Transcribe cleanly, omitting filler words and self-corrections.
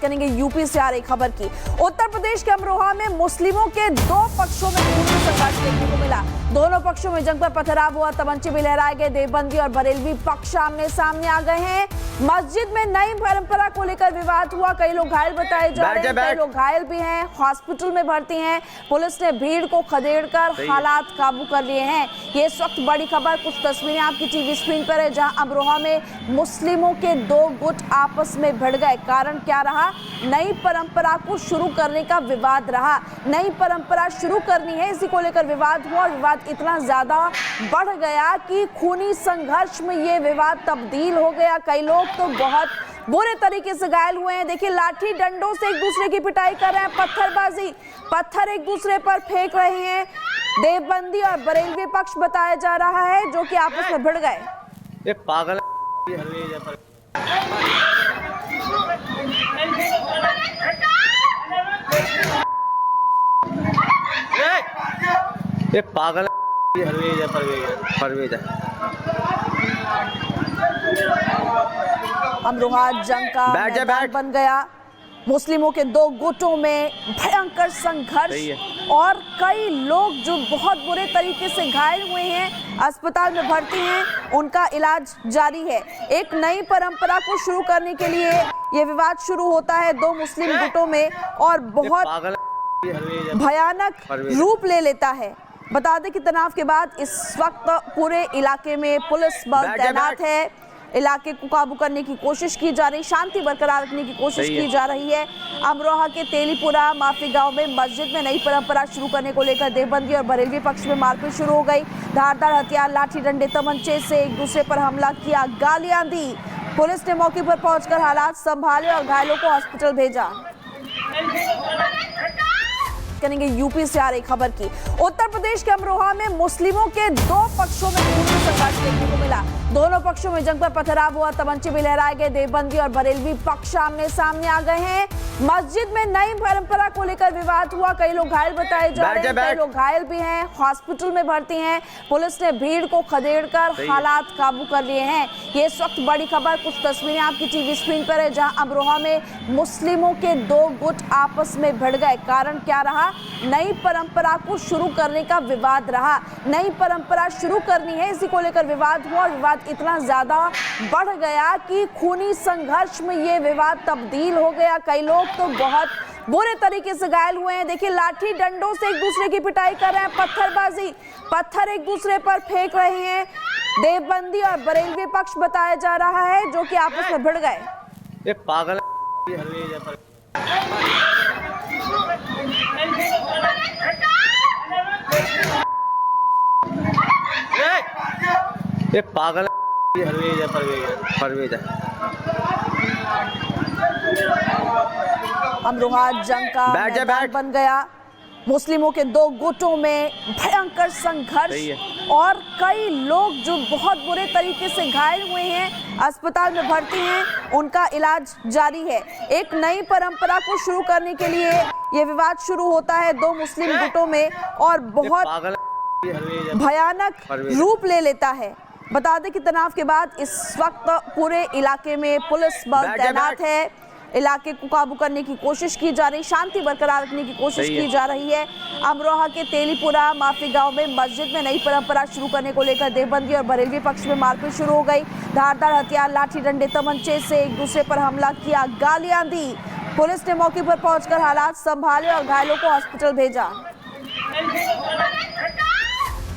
करेंगे यूपी से आ रही खबर की। उत्तर प्रदेश के अमरोहा में मुस्लिमों के दो पक्षों में खूनी संघर्ष देखने को मिला। दोनों पक्षों में जंग पर पथराव हुआ, तमंचे भी लहराए गए। देवबंदी और बरेलवी पक्ष आमने सामने आ गए हैं। मस्जिद में नई परंपरा को लेकर विवाद हुआ, कई लोग घायल बताए जा रहे हैं, कई लोग घायल भी हैं, हॉस्पिटल में भर्ती हैं। पुलिस ने भीड़ को खदेड़कर हालात काबू कर लिए हैं। ये इस वक्त बड़ी खबर, कुछ तस्वीरें आपकी टीवी स्क्रीन पर है, जहां अमरोहा में मुस्लिमों के दो गुट आपस में भिड़ गए। कारण क्या रहा? नई परंपरा को शुरू करने का विवाद रहा। नई परंपरा शुरू करनी है, इसी को लेकर विवाद हुआ और विवाद इतना ज्यादा बढ़ गया कि खूनी संघर्ष में ये विवाद तब्दील हो गया। कई लोग तो बहुत बुरे तरीके से घायल हुए हैं। देखिए, लाठी डंडों से एक दूसरे की पिटाई कर रहे हैं, पत्थरबाजी, पत्थर एक दूसरे पर फेंक रहे हैं। देवबंदी और बरेलवी पक्ष बताया जा रहा है जो कि आपस में भिड़ गए। ये पागल ये पागल परवेज है। अमरोहा जंग का मैदान बन गया। मुस्लिमों के दो गुटों में भयंकर संघर्ष और कई लोग जो बहुत बुरे तरीके से घायल हुए हैं, अस्पताल में भर्ती हैं, उनका इलाज जारी है। एक नई परंपरा को शुरू करने के लिए ये विवाद शुरू होता है दो मुस्लिम गुटों में और बहुत भयानक रूप ले लेता है। बता दें कि तनाव के बाद इस वक्त पूरे इलाके में पुलिस बल तैनात है। इलाके को काबू करने की कोशिश की जा रही, शांति बरकरार रखने की कोशिश की जा रही है। अमरोहा के तेलीपुरा माफी गांव में मस्जिद में नई परंपरा शुरू करने को लेकर देवबंदी और बरेलवी पक्ष में मारपीट शुरू हो गई। धारदार हथियार, लाठी डंडे, तमंचे से एक दूसरे पर हमला किया, गालियां दी। पुलिस ने मौके पर पहुंचकर हालात संभाले और घायलों को हॉस्पिटल भेजा। करेंगे यूपी से आ रही खबर की। उत्तर प्रदेश के अमरोहा में मुस्लिमों के दो पक्षों में खूनी संघर्ष देखने को मिला। दोनों पक्षों में जंग पर पथराव हुआ, तमंचे भी लहराए गए। देवबंदी और बरेलवी पक्ष आमने सामने आ गए हैं। मस्जिद में नई परंपरा को लेकर विवाद हुआ, कई लोग घायल बताए जा रहे हैं, कई लोग घायल भी हैं, हॉस्पिटल में भर्ती हैं। पुलिस ने भीड़ को खदेड़कर हालात काबू कर लिए हैं। ये इस वक्त बड़ी खबर, कुछ तस्वीरें आपकी टीवी स्क्रीन पर है, जहां अमरोहा में मुस्लिमों के दो गुट आपस में भिड़ गए। कारण क्या रहा? नई परंपरा को शुरू करने का विवाद रहा। नई परंपरा शुरू करनी है, इसी को लेकर विवाद हुआ और विवाद इतना ज्यादा बढ़ गया कि खूनी संघर्ष में ये विवाद तब्दील हो गया। कई लोग तो बहुत बुरे तरीके से घायल हुए हैं। देखिए, लाठी डंडों से एक दूसरे की पिटाई कर रहे हैं, पत्थरबाजी, पत्थर एक दूसरे पर फेंक रहे हैं। देवबंदी और बरेलवी पक्ष बताया जा रहा है जो कि आपस में भिड़ गए। ये पागल ये पागल परवेज है। अमरोहा जंग का मैदान बन गया। मुस्लिमों के दो गुटों में भयंकर संघर्ष और कई लोग जो बहुत बुरे तरीके से घायल हुए हैं, अस्पताल में भर्ती हैं, उनका इलाज जारी है। एक नई परंपरा को शुरू करने के लिए ये विवाद शुरू होता है दो मुस्लिम गुटों में और बहुत भयानक रूप ले लेता है। बता दें कि तनाव के बाद इस वक्त पूरे इलाके में पुलिस बल तैनात है। इलाके को काबू करने की कोशिश की जा रही, शांति बरकरार रखने की कोशिश की जा रही है। अमरोहा के तेलीपुरा माफी गांव में मस्जिद में नई परंपरा शुरू करने को लेकर देवबंदी और बरेलवी पक्ष में मारपीट शुरू हो गई। धारदार हथियार, लाठी डंडे, तमंचे से एक दूसरे पर हमला किया, गालियां दी। पुलिस ने मौके पर पहुंचकर हालात संभाले और घायलों को हॉस्पिटल भेजा।